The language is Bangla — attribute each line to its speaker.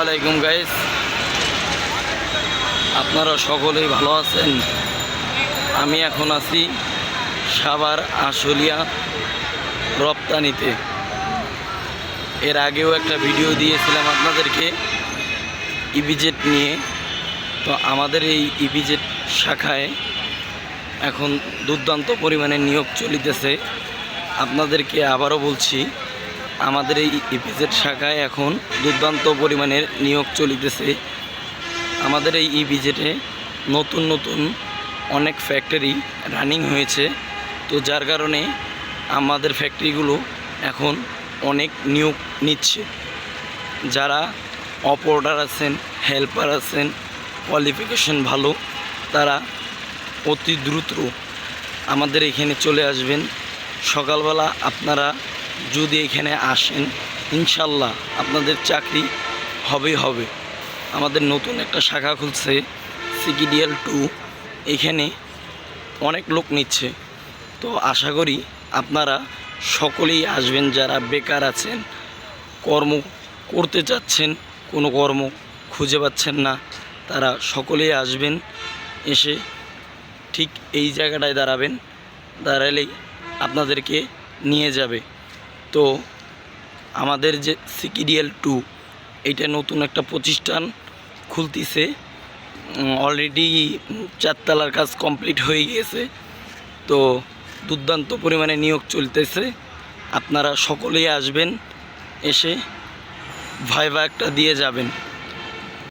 Speaker 1: আলাইকুম গাইস, আপনারা সকলেই ভালো আছেন। আমি এখন আছি সাভার আশুলিয়া রপ্তানিতে। এর আগেও একটা ভিডিও দিয়েছিলাম আপনাদেরকে ইপিজেড নিয়ে। তো আমাদের এই ইপিজেড শাখায় এখন দুর্দান্ত পরিমাণে নিয়োগ চলিতেছে। আপনাদেরকে আবারও বলছি, আমাদের এই ইপিজেড শাখায় এখন দুর্দান্ত পরিমাণের নিয়োগ চলিতেছে। আমাদের এই ইপিজেডে নতুন নতুন অনেক ফ্যাক্টরি রানিং হয়েছে। তো যার কারণে আমাদের ফ্যাক্টরিগুলো এখন অনেক নিয়োগ নিচ্ছে। যারা অপারেটর আছেন, হেল্পার আছেন, কোয়ালিফিকেশন ভালো, তারা অতি দ্রুত আমাদের এখানে চলে আসবেন। সকালবেলা আপনারা যদি এখানে আসেন, ইনশাল্লাহ আপনাদের চাকরি হবেই হবে। আমাদের নতুন একটা শাখা খুলছে সিকিডিএল 2, এখানে অনেক লোক নিচ্ছে। তো আশা করি আপনারা সকলেই আসবেন। যারা বেকার আছেন, কর্ম করতে চাচ্ছেন, কোনো কর্ম খুঁজে পাচ্ছেন না, তারা সকলেই আসবেন। এসে ঠিক এই জায়গাটায় দাঁড়াবেন, দাঁড়ালেই আপনাদেরকে নিয়ে যাবে। তো আমাদের যে সিকিডিএল 2, এইটা নতুন একটা প্রতিষ্ঠান খুলতেছে। অলরেডি 4 তলার কাজ কমপ্লিট হয়ে গিয়েছে। তো দুর্দান্ত পরিমাণে নিয়োগ চলতেছে। আপনারা সকলেই আসবেন, এসে ভাইভা একটা দিয়ে যাবেন।